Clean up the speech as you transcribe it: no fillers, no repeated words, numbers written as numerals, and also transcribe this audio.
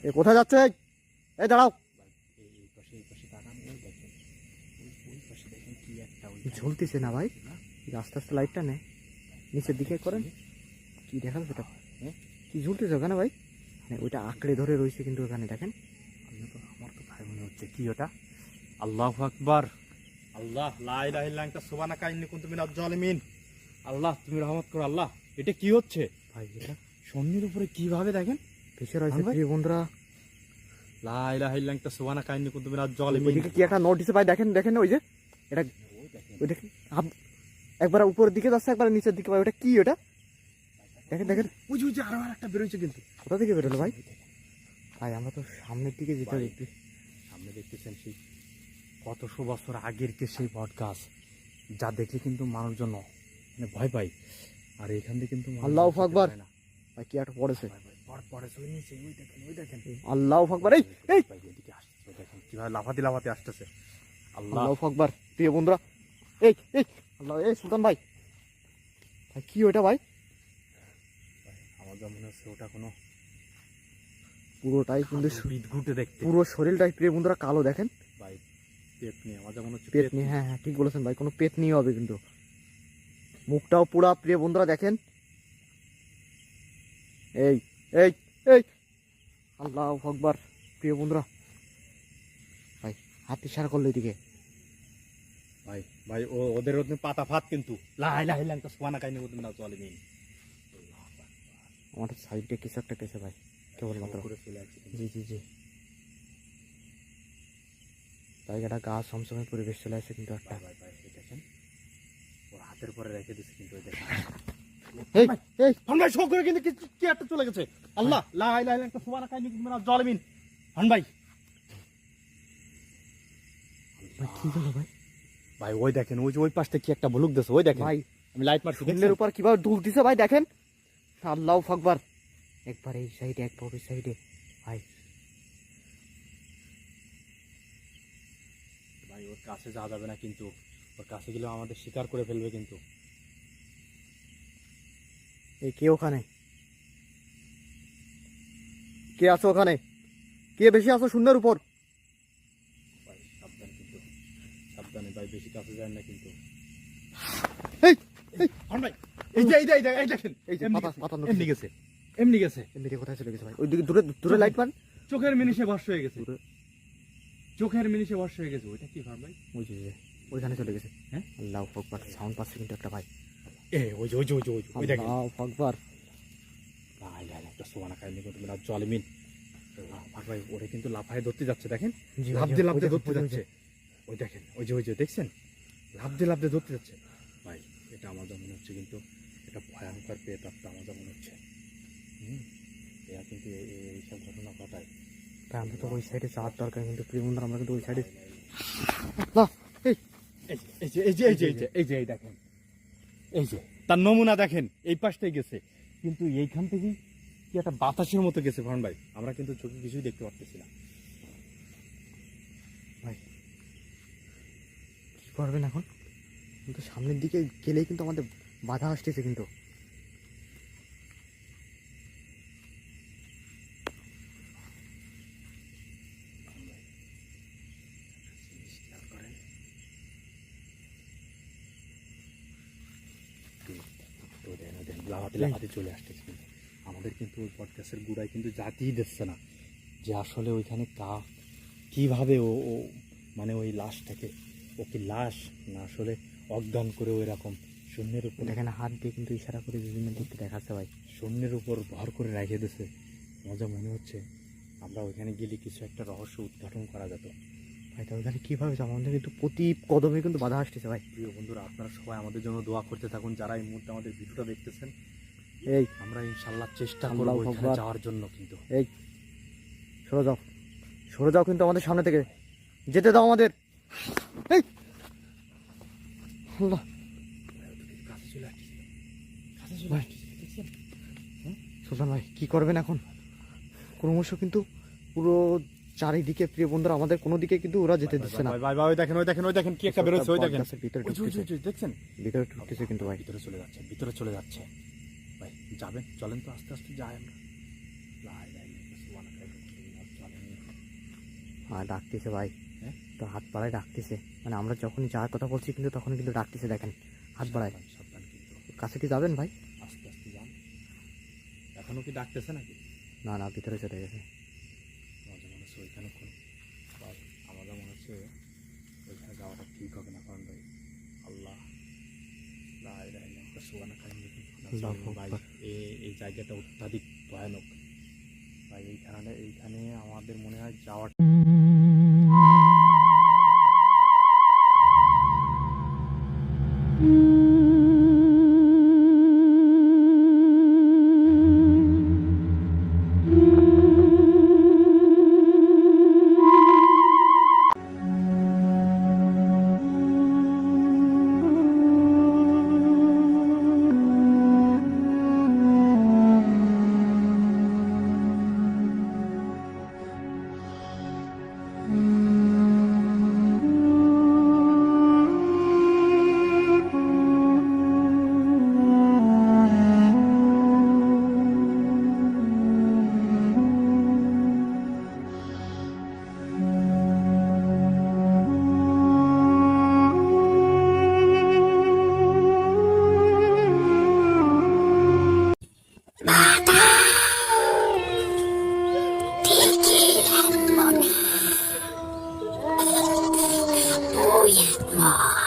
এ কোথায় যাচ্ছে? এই দাঁড়াও, ঝুলতেছে না ভাই, আস্তে আস্তে লাইটটা নে, নিচের দিকে করেন। কি দেখা যাচ্ছে এটা? কি ঝুলতেছে ওখানে ভাই? ওইটা আঁকড়ে ধরে রয়েছে কিন্তু ওখানে দেখেন। আমার তো ভাই মনে হচ্ছে কি ওটা। আল্লাহু আকবার, আল্লাহ লা ইলাহা ইল্লা আনতা সুবহানাকা ইন্নী কুনতু মিনাজ জালিমিন। আল্লাহ তুমি রহমত করো আল্লাহ। এটা কি হচ্ছে ভাই? এটা শূন্যের উপরে কিভাবে দেখেন ভেসে রয়েছে প্রিয় বন্ধুরা। লা ইলাহা ইল্লা আনতা সুবহানাকা ইন্নী কুনতু মিনাজ জালিমিন। ওইদিকে কি একটা নোট দিছে ভাই, দেখেন দেখেন ওই যে এটা, ওই দেখেন একবার উপরের দিকে যাচ্ছে একবার নিচের দিকে ভাই। ওটা কি? ওটা দেখেন দেখেন, ওই যে আরো একটা বেরোচ্ছে কিন্তু। কোথা থেকে বেরোলো ভাই? ভাই আমরা তো সামনের দিকে যেতে দেখি। সামনে দেখতেছেন সেই কতশো বছর আগের কে সেই বট গাছ, যা দেখলে কিন্তু মানুষজন মানে ভয় পাই। আর এখান থেকে কিন্তু আল্লাহু আকবার ভাই, কি একটা পড়েছে পড়েছে ওই নিচে, ওই দেখেন ওই দেখেন। আল্লাহু আকবার, এই এই ভাই এদিকে আসছে দেখেন কিভাবে লাফাতে লাফাতে আসতেছে। আল্লাহু আকবার প্রিয় বন্ধুরা। এই এই আল্লাহ, এই সুলতান ভাই, ভাই কি ওটা ভাই? আমার যা মনে হচ্ছে ওটা কোনো পুরোটাই কিন্তু বিদঘুটে দেখতে, পুরো শরীরটাই প্রিয় বন্ধুরা কালো দেখেন ভাই। পেতনি, আমার যা মনে হচ্ছে পেতনি। হ্যাঁ হ্যাঁ ঠিক বলেছেন ভাই, কোনো পেতনি হবে কিন্তু। মুখটাও পুরা প্রিয় বন্ধুরা দেখেন। এই এই এই আল্লাহু আকবার প্রিয় বন্ধুরা। ভাই হাত ইশারা করলো এদিকে। ভাই ভাই ওদের পাতা ফাত কিন্তু লা ইলাহা ইল্লা আনতা সুবহানাকা ইন্নী কুনতু মিনাজ জালিমিন। আমার সাইডে কিছু একটা কেছে ভাই, কেবলমাত্র। জি জি জি, জায়গাটা গা সমসমে পরিবেশ চলে আসছে কিন্তু একটা। ভাই ভাই দেখেন ওর হাতের পরে রেখে দিচ্ছে কিন্তু ওই দেখেন। এই এই হন ভাই শোক করে কিন্তু কি একটা চলে গেছে। আল্লাহ লা ইলাহা ইল্লা আনতা সুবহানাকা ইন্নী কুনতু মিনাজ জালিমিন। হন ভাই ভাই কি হলো ভাই? ভাই ওই দেখেন ওই যে ওই পাশটা কি একটা ভুলুক দিছে, ওই দেখেন ভাই আমি লাইট মারছি শূন্যের উপর কিভাবে দুল দিছে ভাই দেখেন। আল্লাহু আকবার, একবার এই সাইডে একবার ওই সাইডে ভাই। ভাই ওর কাছে যাওয়া যাবে না কিন্তু, ওর কাছে গেলে আমাদের শিকার করে ফেলবে কিন্তু। এই কে ওখানে? কে আছো ওখানে? কে বেশি আছো শূন্যের উপর? ভাই সাবধান কিন্তু, সাবধানে ভাই, বেশি কাছে যান না কিন্তু। এই এই হন ভাই এই যে এই দেখেন এই যে পাতা পাতা এমনি গেছে, এমনি গেছে। এমনিতে কোথায় চলে গেছে ভাই? ওইদিকে দূরে দূরে লাইট পান। চোখের মিনিশে বর্ষ হয়ে গেছে, চোখের মিনিশে বর্ষ হয়ে গেছে। ওইটা কি ভাব ভাই? ওই যে ওইখানে চলে গেছে। হ্যাঁ আল্লাহু আকবার, সাউন্ড পাচ্ছে কিন্তু একটা ভাই। এ ওই যে ওই যে ওই যে ওই দেখেন। আল্লাহু আকবার, লা ইলাহা ইল্লা সুবহানাকা ইন্নী কুনতু মিনাজ জালিমিন। আল্লাহ ভাই ওরে কিন্তু লাফায় ধরতে যাচ্ছে দেখেন, লাফ দিয়ে লাফ দিয়ে ধরতে যাচ্ছে। ওই দেখেন ওই যে দেখছেন লাফ দিয়ে লাফ দিয়ে ধরতে যাচ্ছে। ভাই এটা আমার যা মনে হচ্ছে কিন্তু এটা ভয়ঙ্কর প্রেতাত্মা আমার যা মনে হচ্ছে। এরা কিন্তু এইসব ঘটনা ঘটায়। তাই আমরা তো ওই সাইডে যাওয়ার দরকার কিন্তু প্রিয় বন্ধুরা, আমরা কিন্তু ওই সাইডে। এই এই যে এই যে এই যে এই যে এই যে এই দেখেন, এই যে তার নমুনা দেখেন, এই পাশটাই গেছে কিন্তু এইখান থেকেই কি একটা বাতাসের মতো গেছে ভান ভাই, আমরা কিন্তু চোখে কিছুই দেখতে পারতেছি না। ভাই কি করবেন এখন? কিন্তু সামনের দিকে গেলেই কিন্তু আমাদের বাধা আসতেছে কিন্তু। লাফাতে লাফাতে চলে আসতেছে কিন্তু আমাদের কিন্তু ওই পডকাস্টের গুড়ায় কিন্তু জাতিই দিচ্ছে না যে আসলে ওইখানে কিভাবে ও মানে ওই লাশটাকে, ও কি লাশ না আসলে অজ্ঞান করে ওই রকম শূন্যের উপর এখানে হাত দিয়ে কিন্তু ইশারা করে বিভিন্ন দিকে দেখাচ্ছে ভাই। শূন্যের উপর ভর করে রেখে দিয়েছে। মজা মনে হচ্ছে আমরা ওইখানে গেলে কিছু একটা রহস্য উদ্ঘাটন করা যেত ভাই। তা ওইখানে কীভাবে যাবো? আমাদের কিন্তু প্রতি কদমে কিন্তু বাধা আসতেছে ভাই। প্রিয় বন্ধুরা আপনারা সবাই আমাদের জন্য দোয়া করতে থাকুন, যারা এই মুহূর্তে আমাদের ভিডিওটা দেখতেছেন। এই আমরা ইনশাল্লাহ চেষ্টা করবো ওইখানে যাওয়ার জন্য কিন্তু। এই সরে যাও কিন্তু আমাদের সামনে থেকে, যেতে দাও আমাদের। এই আল্লাহ, কাছে চলে আসছে, কাছে চলে ভাই আসছে। সুলতান ভাই কি করবেন এখন? ক্রমশ কিন্তু পুরো চারিদিকে প্রিয় বন্ধুরা আমাদের কোনো দিকে কিন্তু ওরা যেতে দিচ্ছে না। ভাই ভাই ওই দেখেন ওই দেখেন ওই দেখেন কি একটা বেরোচ্ছে, ওই দেখেন ভিতরে দেখছেন, ভিতরে ঢুকতেছে কিন্তু ভাই। ভিতরে চলে যাচ্ছে, ভিতরে চলে যাচ্ছে। ভাই যাবেন, চলেন তো আস্তে আস্তে যাই আমরা। আর ডাকতেছে ভাই, হ্যাঁ? তো হাত বাড়ায় ডাকতেছে, মানে আমরা যখনই যাওয়ার কথা বলছি কিন্তু তখনই কিন্তু ডাকতেছে, দেখেন হাত বাড়ায়। সাবধান, সাবধান কিন্তু, কাছে কি যাবেন ভাই? আস্তে আস্তে যান। এখনো কি ডাকতেছে নাকি? না না, ভিতরে চলে গেছে। আমাদের মনে হচ্ছে ওইখানে ভাই, আমাদের মনে হচ্ছে ওইখানে যাওয়াটা ঠিক হবে না, কারণ ভাই আল্লাহ আল্লাহু ভাই, আকবার। এই জায়গাটা অত্যাধিক ভয়ানক ভাই। এইখানে আমাদের মনে হয় যাওয়া Oh, yeah.